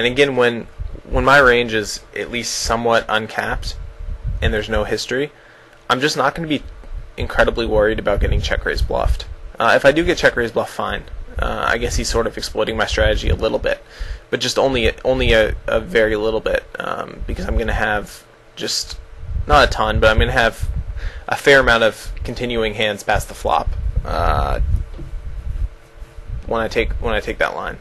And again, when my range is at least somewhat uncapped and there's no history, I'm just not going to be incredibly worried about getting check raise bluffed. If I do get check raise bluff, fine. I guess he's sort of exploiting my strategy a little bit, but just only a very little bit, because I'm going to have just not a ton, but I'm going to have a fair amount of continuing hands past the flop when I take that line.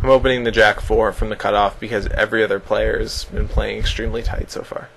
I'm opening the Jack 4 from the cutoff because every other player has been playing extremely tight so far.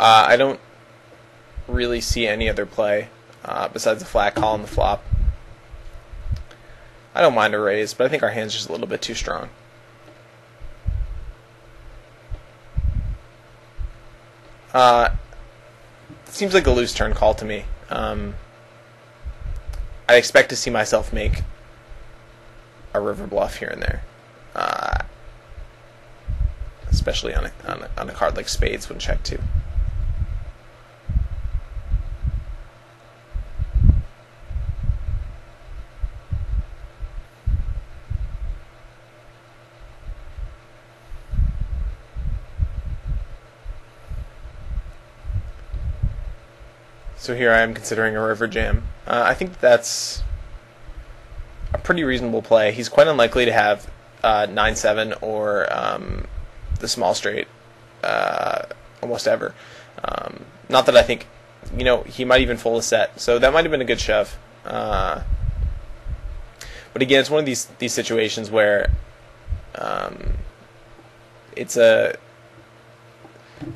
I don't really see any other play besides a flat call on the flop. I don't mind a raise, but I think our hand's just a little bit too strong. Seems like a loose turn call to me. I expect to see myself make a river bluff here and there, especially on a card like spades when check two. So here I am considering a river jam. I think that's a pretty reasonable play. He's quite unlikely to have 9-7 or the small straight almost ever. Not that I think, he might even fold a set. So that might have been a good shove. But again, it's one of these situations where it's a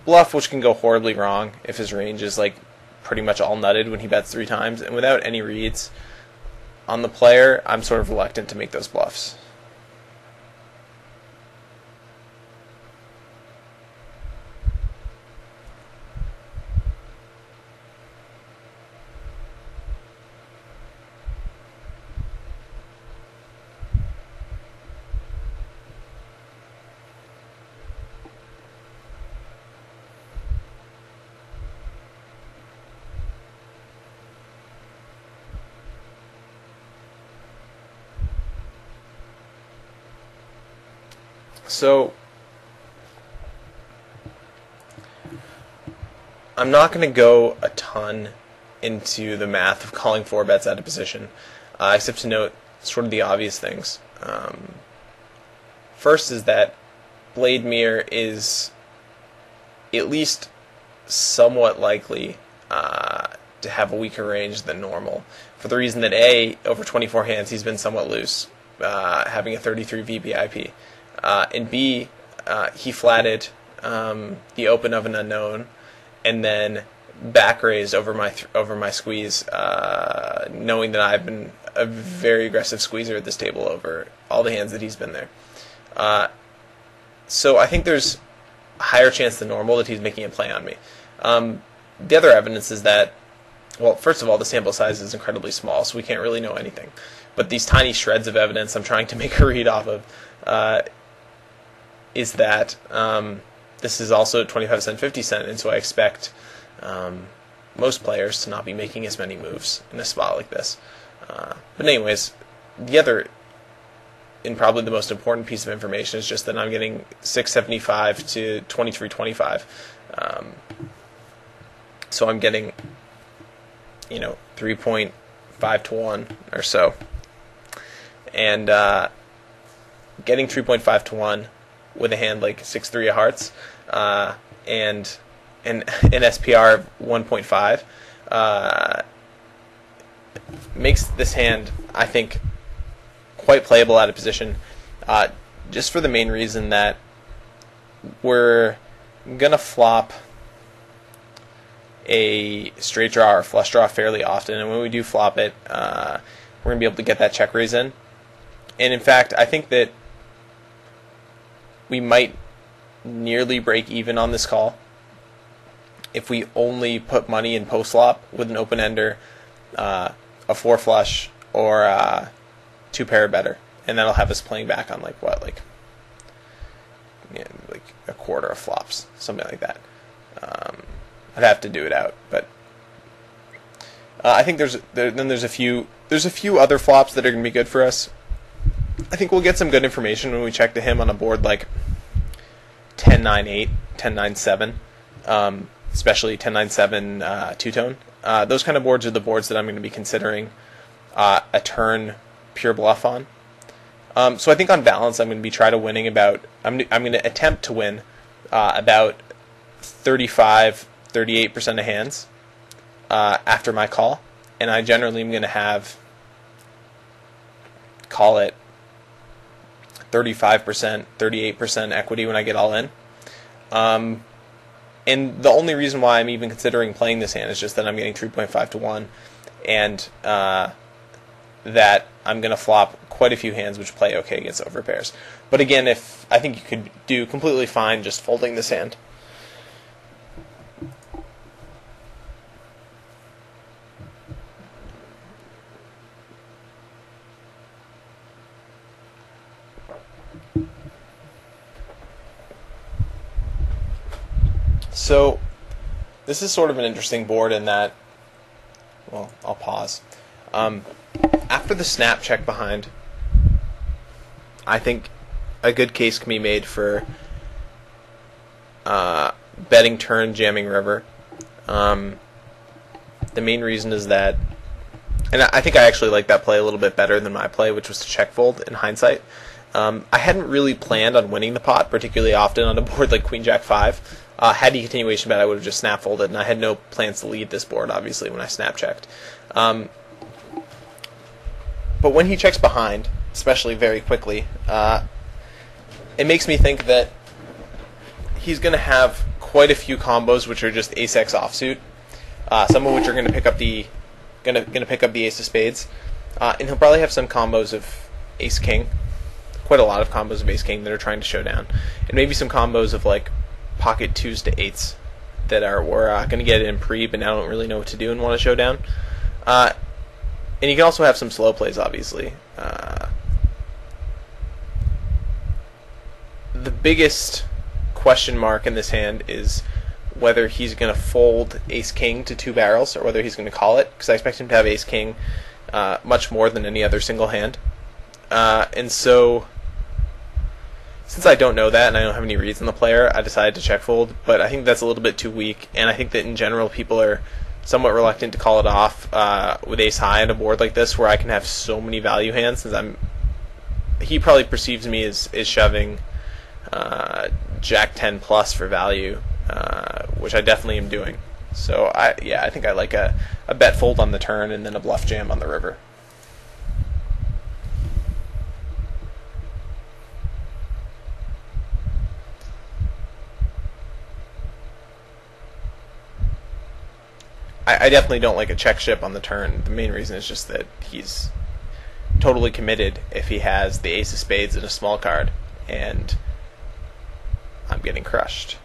bluff which can go horribly wrong if his range is like pretty much all nutted when he bets 3 times, and without any reads on the player, I'm sort of reluctant to make those bluffs. So I'm not going to go a ton into the math of calling 4 bets out of position, except to note sort of the obvious things. First is that Blade Mirror is at least somewhat likely to have a weaker range than normal, for the reason that A, over 24 hands he's been somewhat loose, having a 33 VPIP. And B, he flatted the open of an unknown, and then back raised over my squeeze, knowing that I've been a very aggressive squeezer at this table over all the hands that he's been there. So I think there's a higher chance than normal that he's making a play on me. The other evidence is that, well, first of all, the sample size is incredibly small, so we can't really know anything. But these tiny shreds of evidence I'm trying to make a read off of is that this is also 25 cent, 50 cent, and so I expect most players to not be making as many moves in a spot like this. But anyways, the other, and probably the most important piece of information is just that I'm getting 675 to 2325. So I'm getting, 3.5 to 1 or so. And getting 3.5 to 1 with a hand like 6-3 of hearts and an SPR of 1.5 makes this hand, I think, quite playable out of position, just for the main reason that we're gonna flop a straight draw or flush draw fairly often, and when we do flop it, we're gonna be able to get that check raise in. And in fact, I think that we might nearly break even on this call if we only put money in post flop with an open ender, a 4 flush, or 2 pair or better, and that'll have us playing back on like a quarter of flops, something like that. I'd have to do it out, but I think there's a few other flops that are going to be good for us. I think we'll get some good information when we check to him on a board like 10-9-8, 10-9-7, especially 10-9-7 two-tone. Those kind of boards are the boards that I'm going to be considering a turn pure bluff on. So I think on balance, I'm going to be I'm going to attempt to win about 35-38% of hands after my call, and I generally am going to have, call it 35%, 38% equity when I get all in. And the only reason why I'm even considering playing this hand is just that I'm getting 3.5 to 1, and that I'm going to flop quite a few hands which play okay against overpairs. But again, I think you could do completely fine just folding this hand. So this is sort of an interesting board in that, well, I'll pause. After the snap check behind, I think a good case can be made for betting turn, jamming river. The main reason is that, and I think I actually like that play a little bit better than my play, which was to check fold in hindsight. I hadn't really planned on winning the pot particularly often on a board like Queen Jack 5. Had he continuation bet, I would have just snap folded, and I had no plans to lead this board, obviously, when I snap checked. But when he checks behind, especially very quickly, it makes me think that he's going to have quite a few combos which are just ace-x offsuit, some of which are going to pick up the ace of spades, and he'll probably have some combos of ace-king, quite a lot of combos of ace-king that are trying to show down, and maybe some combos of like pocket 2s to 8s that we're going to get in pre, but now don't really know what to do and want to show down. And you can also have some slow plays, obviously. The biggest question mark in this hand is whether he's going to fold ace-king to 2 barrels or whether he's going to call it, because I expect him to have ace-king much more than any other single hand. And so, since I don't know that and I don't have any reads on the player, I decided to check fold, but I think that's a little bit too weak, and I think that in general people are somewhat reluctant to call it off with ace high on a board like this where I can have so many value hands, since he probably perceives me as shoving Jack 10 plus for value, which I definitely am doing. So I think I like a bet fold on the turn and then a bluff jam on the river. I definitely don't like a check ship on the turn. The main reason is just that he's totally committed if he has the ace of spades and a small card, and I'm getting crushed.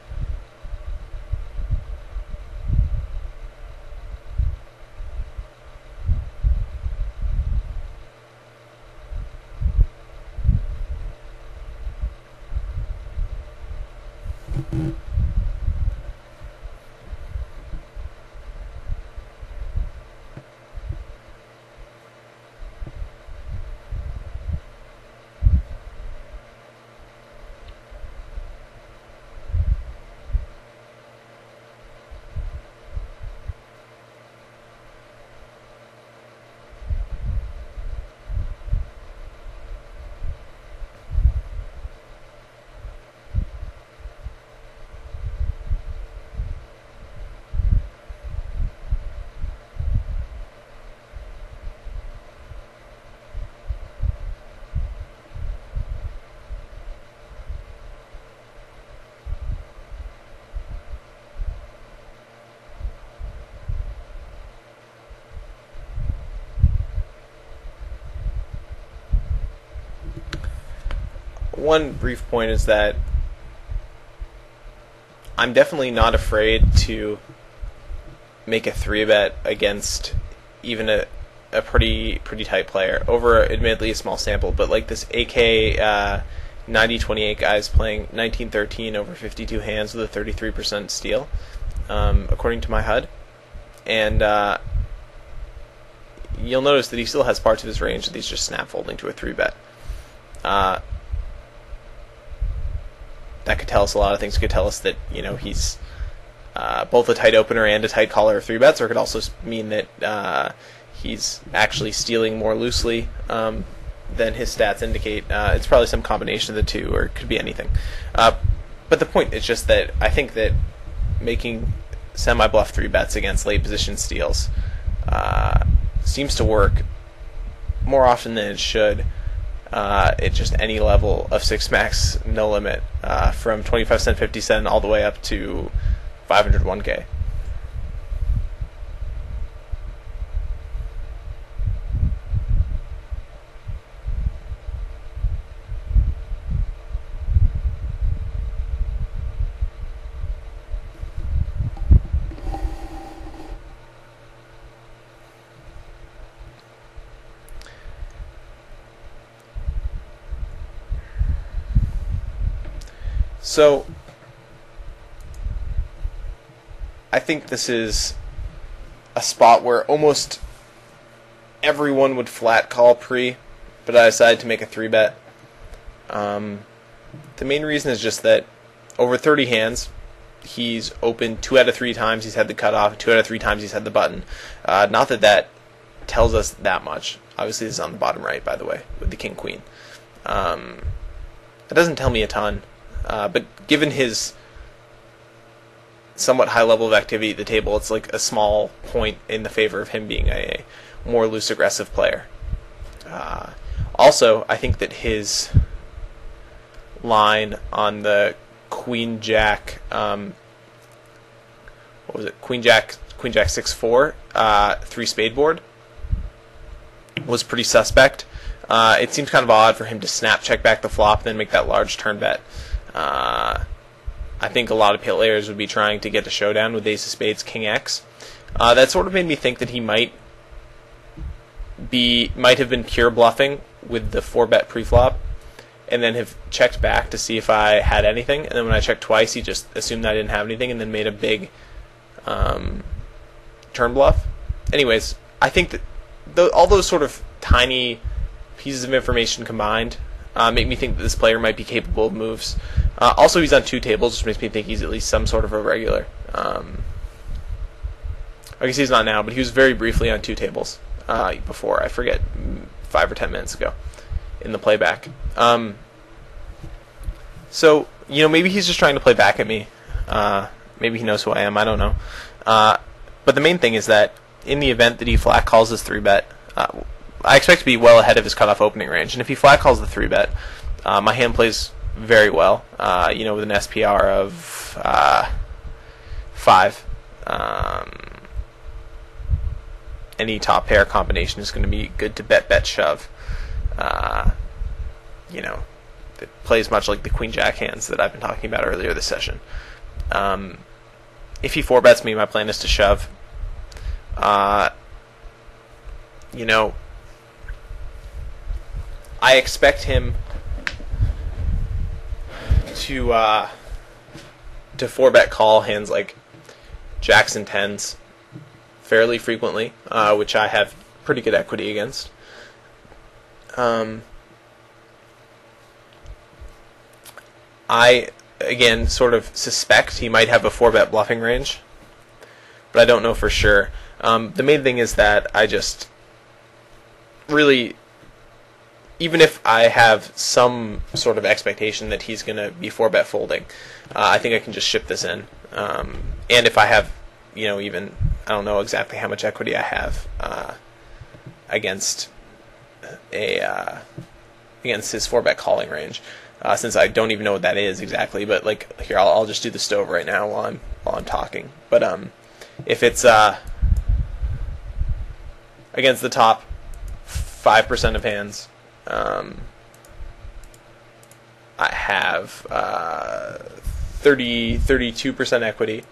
one brief point is that I'm definitely not afraid to make a 3-bet against even a pretty tight player over admittedly a small sample, but like this AK 9028 guy's playing 1913 over 52 hands with a 33% steal, according to my HUD, and you'll notice that he still has parts of his range that he's just snap folding to a 3-bet. That could tell us a lot of things. It could tell us that he's both a tight opener and a tight caller of 3-bets, or it could also mean that he's actually stealing more loosely than his stats indicate. It's probably some combination of the two, or it could be anything. But the point is just that I think that making semi-bluff 3-bets against late position steals seems to work more often than it should at just any level of 6-max no limit, from 25 cent, 50 cent, all the way up to 501k. So, I think this is a spot where almost everyone would flat call pre, but I decided to make a 3-bet. The main reason is just that over 30 hands, he's opened 2 out of 3 times he's had the cutoff, 2 out of 3 times he's had the button. Not that that tells us that much. Obviously, this is on the bottom right, by the way, with the king-queen. That doesn't tell me a ton. But given his somewhat high level of activity at the table, it's like a small point in the favor of him being a more loose aggressive player. Also, I think that his line on the Queen Jack, what was it? Queen Jack 6-4, 3-spade board was pretty suspect. It seems kind of odd for him to snap check back the flop and then make that large turn bet. I think a lot of players would be trying to get a showdown with Ace of Spades, King X. That sort of made me think that he might have been pure bluffing with the 4-bet preflop, and then have checked back to see if I had anything. And then when I checked twice, he just assumed I didn't have anything, and then made a big turn bluff. Anyways, I think that all those sort of tiny pieces of information combined make me think that this player might be capable of moves. Also, he's on 2 tables, which makes me think he's at least some sort of a regular. I guess he's not now, but he was very briefly on 2 tables before. I forget, 5 or 10 minutes ago in the playback. So, maybe he's just trying to play back at me. Maybe he knows who I am. I don't know. But the main thing is that in the event that he flat calls his 3-bet, I expect to be well ahead of his cutoff opening range. And if he flat calls the 3-bet, my hand plays very well, with an SPR of 5. Any top pair combination is going to be good to bet, shove. It plays much like the Queen Jack hands that I've been talking about earlier this session. If he 4-bets me, my plan is to shove. I expect him to 4-bet call hands like jacks and 10s fairly frequently, which I have pretty good equity against. I, again, sort of suspect he might have a 4-bet bluffing range, but I don't know for sure. The main thing is that I just really, even if I have some sort of expectation that he's going to be 4-bet folding, I think I can just ship this in. And if I have, even, I don't know exactly how much equity I have against against his 4-bet calling range, since I don't even know what that is exactly. But like here, I'll just do the stove right now while I'm talking. But if it's against the top 5% of hands, I have 32% equity,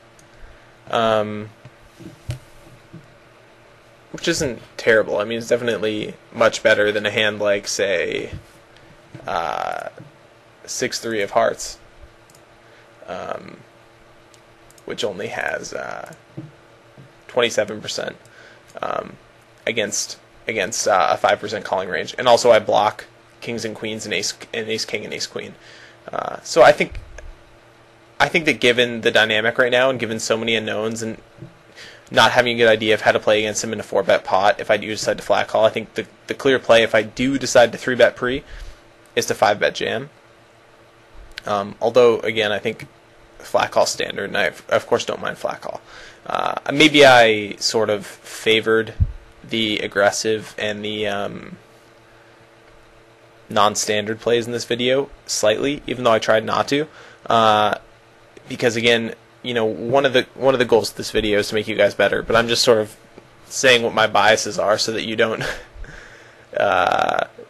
which isn't terrible. I mean, it's definitely much better than a hand like, say, 6-3 of hearts, which only has 27% against a 5% calling range. And also I block kings and queens and ace king and ace queen. So I think that given the dynamic right now and given so many unknowns and not having a good idea of how to play against him in a 4-bet pot, if I do decide to flat call, I think the clear play, if I do decide to 3-bet pre, is to 5-bet jam. Although, again, I think flat call standard, and I, of course, don't mind flat call. Maybe I sort of favored the aggressive and the non-standard plays in this video slightly, even though I tried not to. Because, again, you know, one of the goals of this video is to make you guys better, but I'm just sort of saying what my biases are so that you don't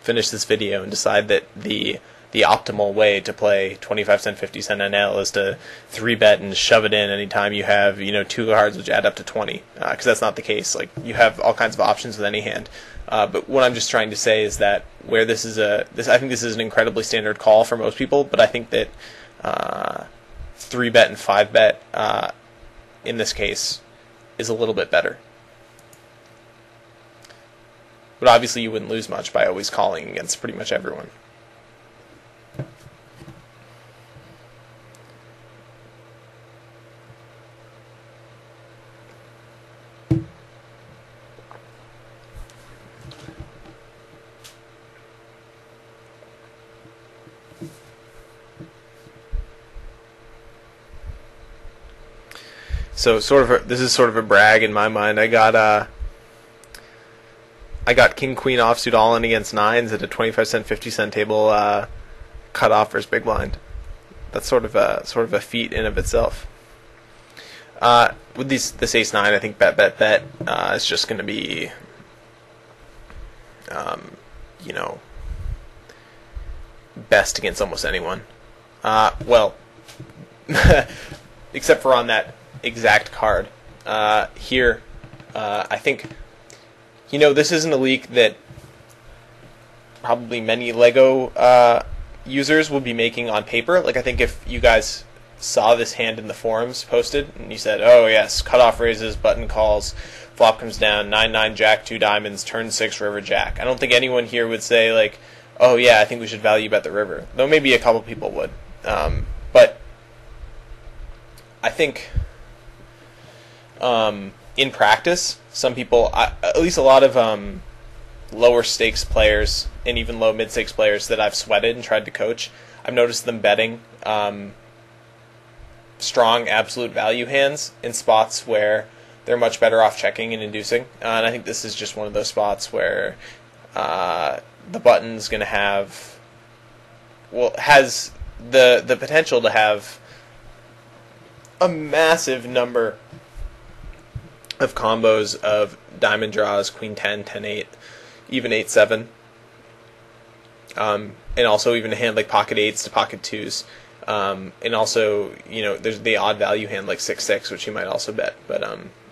finish this video and decide that the optimal way to play 25-cent, 50-cent NL is to 3-bet and shove it in anytime you have, you know, 2 cards which add up to 20, because that's not the case. Like, you have all kinds of options with any hand. But what I'm just trying to say is that where I think this is an incredibly standard call for most people, but I think that 3-bet and 5-bet in this case is a little bit better. But obviously you wouldn't lose much by always calling against pretty much everyone. So this is sort of a brag in my mind. I got king queen offsuit all in against nines at a 25-cent, 50-cent table cutoff versus big blind. That's sort of a feat in of itself. With this ace nine, I think bet is just going to be you know, best against almost anyone. Well, except for on that exact card. Here, I think, you know, this isn't a leak that probably many Lego users will be making on paper. Like, I think if you guys saw this hand in the forums posted, and you said, oh yes, cutoff raises, button calls, flop comes down, 9-9, jack, 2 diamonds, turn 6, river, jack. I don't think anyone here would say, like, oh yeah, I think we should value bet the river. Though maybe a couple people would. But I think in practice, some people, at least a lot of lower stakes players and even low mid stakes players that I've sweated and tried to coach, I've noticed them betting strong absolute value hands in spots where they're much better off checking and inducing. And I think this is just one of those spots where the button's going to have, well, has the potential to have a massive number of combos of diamond draws, queen 10, 10 8, even 8 7, and also even a hand like pocket 8s to pocket 2s, and also, you know, there's the odd value hand like 6 6, which you might also bet, but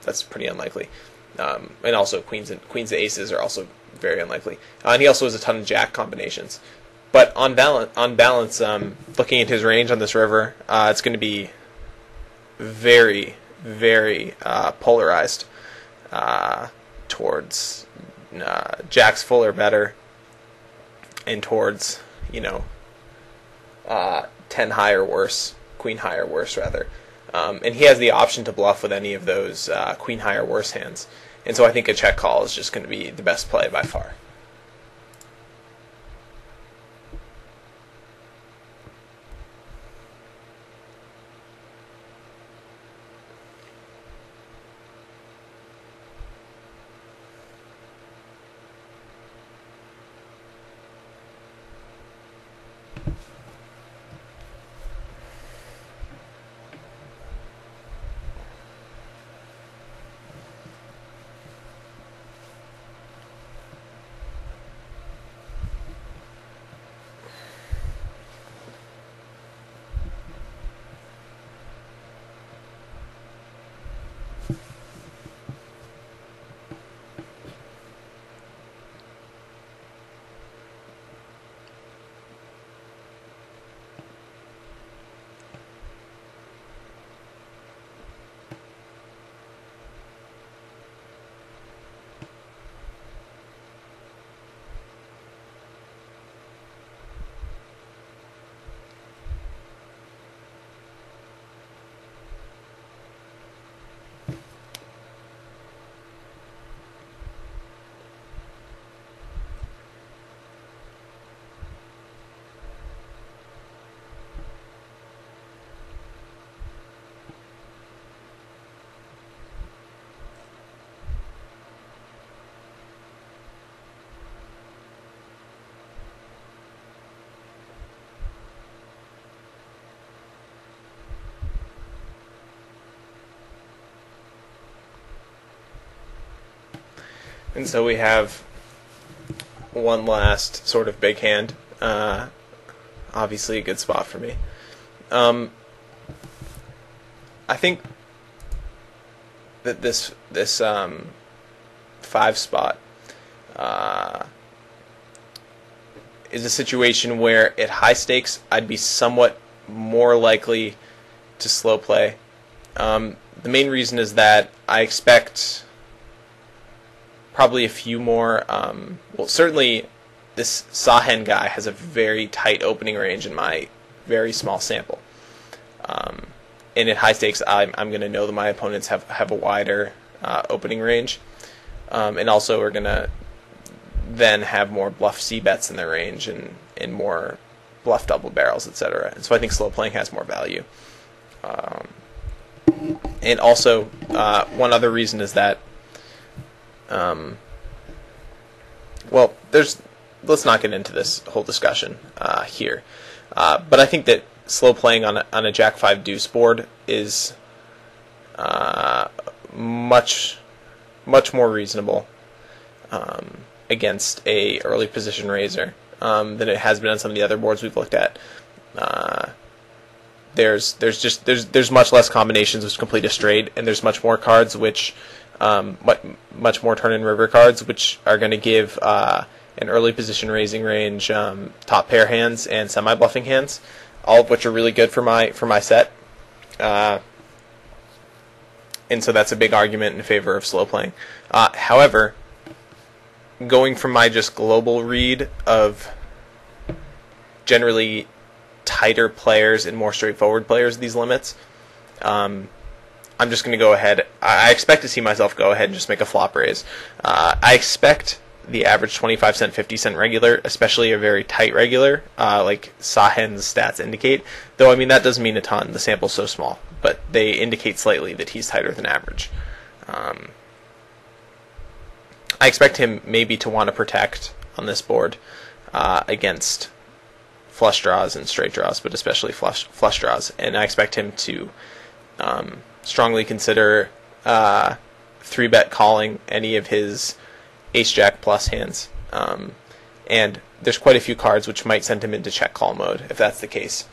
that's pretty unlikely, and also queens and aces are also very unlikely, and he also has a ton of jack combinations. But on balance, looking at his range on this river, it's going to be very, very polarized towards jacks full or better, and towards, you know, 10 high or worse, queen high or worse rather. And he has the option to bluff with any of those queen high or worse hands. And so I think a check call is just going to be the best play by far. And so we have one last sort of big hand. Obviously a good spot for me. I think that this 5 spot is a situation where at high stakes I'd be somewhat more likely to slow play. The main reason is that I expect probably a few more, well, certainly this Sahen guy has a very tight opening range in my very small sample. And at high stakes, I'm going to know that my opponents have a wider opening range. And also we're going to then have more bluff C bets in their range and more bluff double barrels, etc. And so I think slow playing has more value. And also, one other reason is that, well, let's not get into this whole discussion here. But I think that slow playing on a Jack 5 deuce board is much more reasonable against a early position raiser than it has been on some of the other boards we've looked at. There's much less combinations which complete a straight, and there's much more cards which much more turn and river cards which are going to give an early position raising range top pair hands and semi bluffing hands, all of which are really good for my set. And so that's a big argument in favor of slow playing. However, going from my just global read of generally tighter players and more straightforward players, these limits, I'm just going to go ahead. I expect to see myself go ahead and just make a flop raise. I expect the average 25 cent, 50 cent regular, especially a very tight regular, like Sahen's stats indicate. Though, I mean, that doesn't mean a ton. The sample's so small. But they indicate slightly that he's tighter than average. I expect him maybe to want to protect on this board against flush draws and straight draws, but especially flush draws. And I expect him to strongly consider 3-bet calling any of his ace-jack plus hands. And there's quite a few cards which might send him into check call mode if that's the case.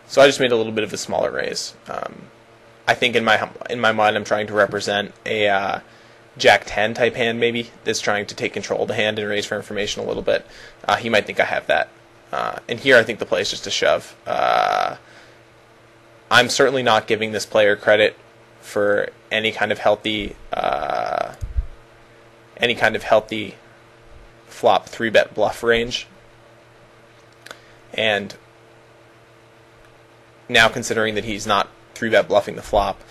So I just made a little bit of a smaller raise. I think in my mind I'm trying to represent a Jack 10 type hand maybe that's trying to take control of the hand and raise for information a little bit. He might think I have that. And here I think the play is just a shove. I'm certainly not giving this player credit for any kind of healthy flop 3-bet bluff range. And now considering that he's not 3-bet bluffing the flop,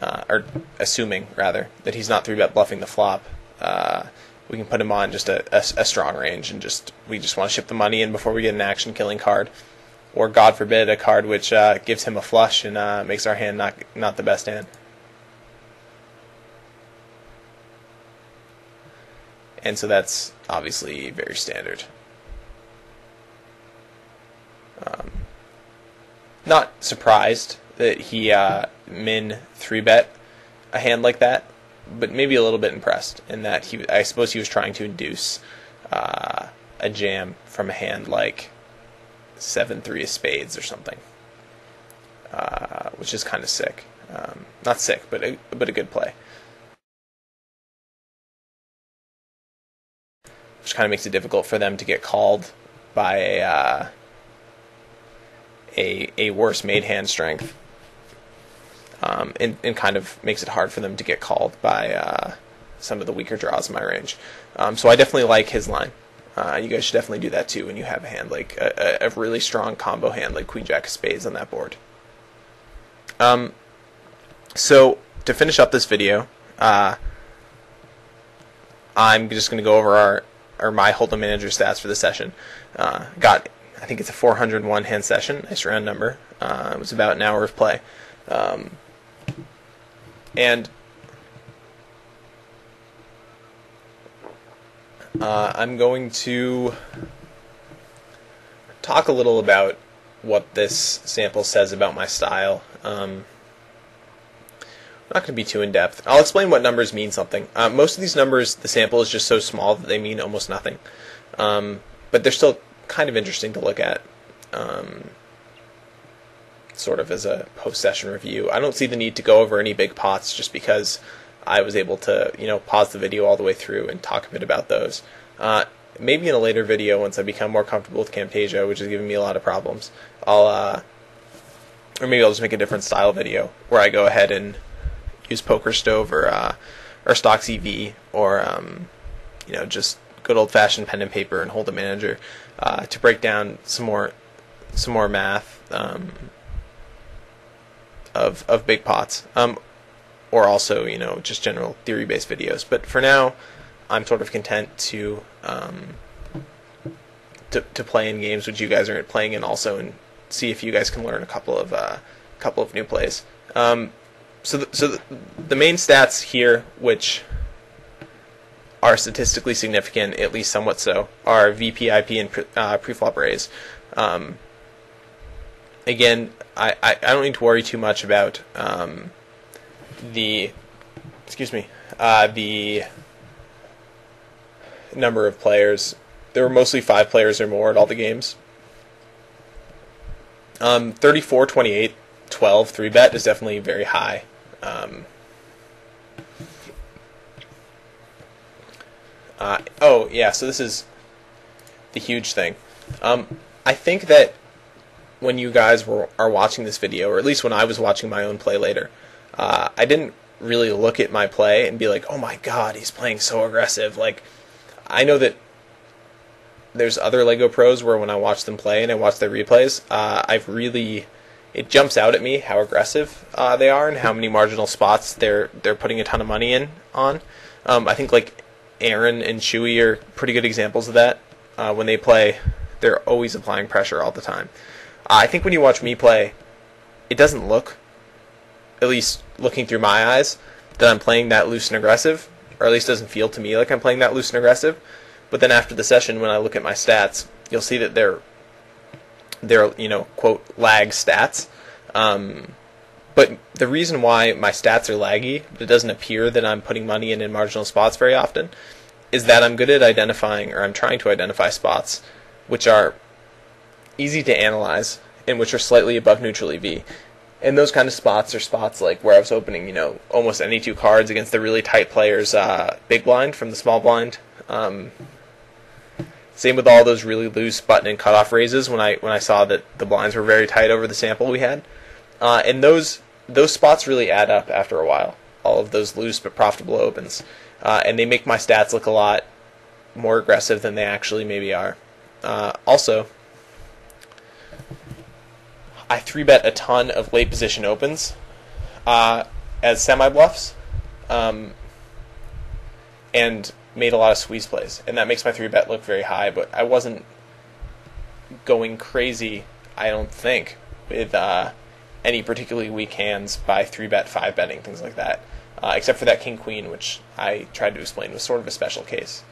or assuming, rather, that he's not 3-bet bluffing the flop, we can put him on just a strong range, and we just want to ship the money in before we get an action-killing card. Or, God forbid, a card which gives him a flush and makes our hand not the best hand. And so that's obviously very standard. Not surprised that he min 3-bet a hand like that, but maybe a little bit impressed in that I suppose he was trying to induce a jam from a hand like 7-3 of spades or something, which is kind of sick. Not sick, but a good play. Which kind of makes it difficult for them to get called by a worse made hand strength, and kind of makes it hard for them to get called by some of the weaker draws in my range. So I definitely like his line. You guys should definitely do that too when you have a hand like a really strong combo hand like Queen Jack of Spades on that board. So to finish up this video, I'm just going to go over my Hold'em Manager stats for the session. I think it's a 401 hand session, nice round number. It was about an hour of play. And I'm going to talk a little about what this sample says about my style. I'm not going to be too in-depth. I'll explain what numbers mean something. Most of these numbers, the sample is just so small that they mean almost nothing. But they're still kind of interesting to look at, sort of as a post-session review. I don't see the need to go over any big pots just because I was able to, pause the video all the way through and talk a bit about those. Maybe in a later video, once I become more comfortable with Camtasia, which is giving me a lot of problems, or maybe I'll just make a different style video where I go ahead and use Poker Stove or Stocks EV or just good old-fashioned pen and paper and hold a manager to break down some more math of big pots, or also just general theory-based videos. But for now, I'm sort of content to play in games which you guys aren't playing in also, and see if you guys can learn a couple of new plays. So the main stats here, which are statistically significant, at least somewhat so, are VP, IP, and preflop raise. Again, I don't need to worry too much about the number of players. There were mostly 5 players or more at all the games. 34, 28, 12, 3-bet is definitely very high. So this is the huge thing. I think that when you guys are watching this video, or at least when I was watching my own play later, I didn't really look at my play and be like, oh my god, he's playing so aggressive. Like, I know that there's other LEGO pros where when I watch them play and I watch their replays, it jumps out at me how aggressive they are and how many marginal spots they're putting a ton of money on. I think like Aaron and Chewy are pretty good examples of that. When they play, they're always applying pressure all the time. I think when you watch me play, it doesn't look, at least looking through my eyes, that I'm playing that loose and aggressive, or at least doesn't feel to me like I'm playing that loose and aggressive. But then after the session, when I look at my stats, you'll see that they're quote, lag stats. But the reason why my stats are laggy, but it doesn't appear that I'm putting money in marginal spots very often, is that I'm good at identifying, or I'm trying to identify spots which are easy to analyze and which are slightly above neutral EV. And those kind of spots are spots like where I was opening, almost any 2 cards against the really tight players' big blind from the small blind. Same with all those really loose button and cutoff raises when I saw that the blinds were very tight over the sample we had. And those spots really add up after a while. All of those loose but profitable opens. And they make my stats look a lot more aggressive than they actually maybe are. Also, I 3-bet a ton of late position opens as semi-bluffs, and made a lot of squeeze plays. And that makes my 3-bet look very high, but I wasn't going crazy, I don't think, with any particularly weak hands by 3-bet, 5-betting, things like that. Except for that King-Queen, which I tried to explain was sort of a special case.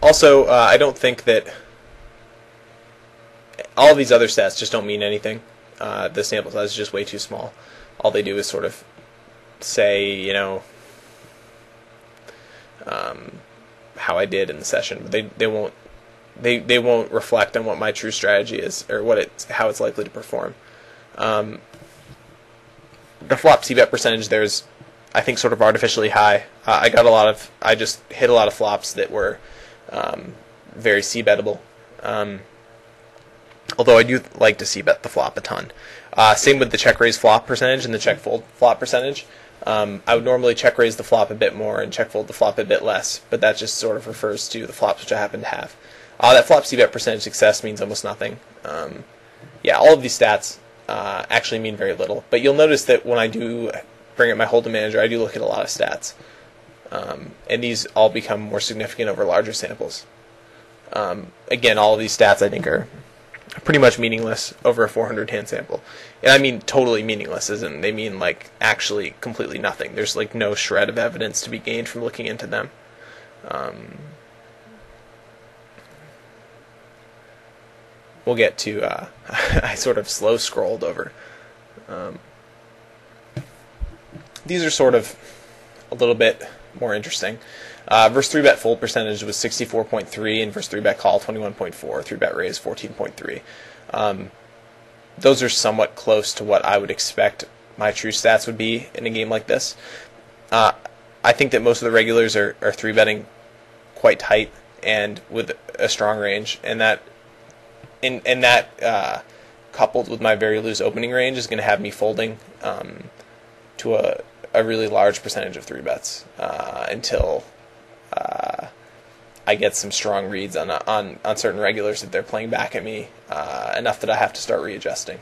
Also, I don't think that all of these other stats just don't mean anything. The sample size is just way too small. All they do is sort of say, how I did in the session, but they won't reflect on what my true strategy is, or how it's likely to perform. The flop c-bet percentage there is, I think, sort of artificially high. I just hit a lot of flops that were very c-bettable. Although I do like to c-bet the flop a ton. Same with the check raise flop percentage and the check fold flop percentage. I would normally check raise the flop a bit more and check fold the flop a bit less, but that just sort of refers to the flops which I happen to have. That flop c-bet percentage success means almost nothing. All of these stats actually mean very little, but you'll notice that when I do bring up my hold'em manager, I do look at a lot of stats, and these all become more significant over larger samples. Again, all of these stats I think are pretty much meaningless over a 400 hand sample. And I mean totally meaningless, as in they mean like actually completely nothing. There's like no shred of evidence to be gained from looking into them. we'll get to, I sort of slow scrolled over. These are sort of a little bit more interesting. Versus 3-bet fold percentage was 64.3, and versus 3-bet call 21.4, 3-bet raise 14.3. Those are somewhat close to what I would expect my true stats would be in a game like this. I think that most of the regulars are 3-betting quite tight and with a strong range, and that coupled with my very loose opening range is going to have me folding to a really large percentage of 3-bets until I get some strong reads on certain regulars that they're playing back at me enough that I have to start readjusting.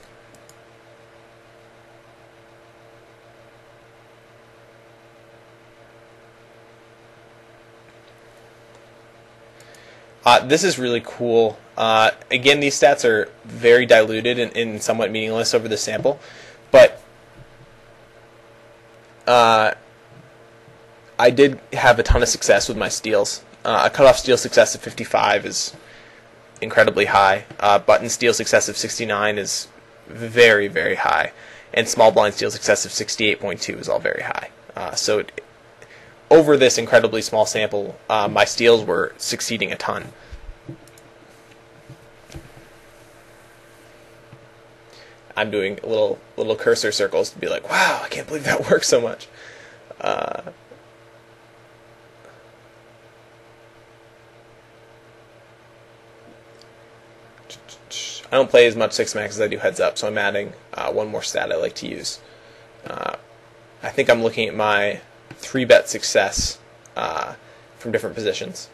This is really cool. Again, these stats are very diluted and somewhat meaningless over the sample, but I did have a ton of success with my steals. A cutoff steal success of 55 is incredibly high. Button steal success of 69 is very, very high. And small blind steal success of 68.2 is all very high. So over this incredibly small sample, my steals were succeeding a ton. I'm doing little cursor circles to be like, wow, I can't believe that works so much. I don't play as much 6-max as I do heads up, so I'm adding one more stat I like to use. I think I'm looking at my 3-bet success from different positions.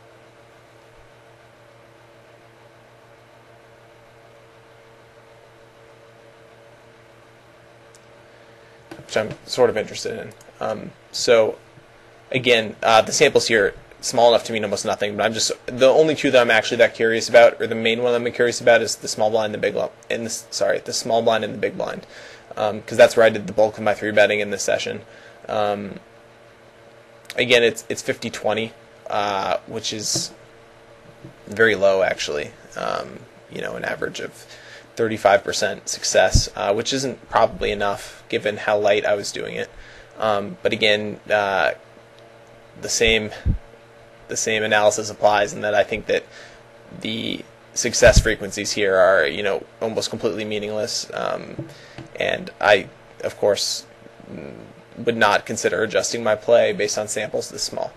Which I'm sort of interested in. So, again, the samples here are small enough to mean almost nothing, but the only two that I'm actually that curious about, or the main one I'm curious about, is the small blind and the big blind, the small blind and the big blind, because that's where I did the bulk of my 3-betting in this session. Again, it's 50-20, which is very low actually. An average of 35% success, which isn't probably enough given how light I was doing it. But again, the same analysis applies in that I think that the success frequencies here are, almost completely meaningless. And I, of course, would not consider adjusting my play based on samples this small.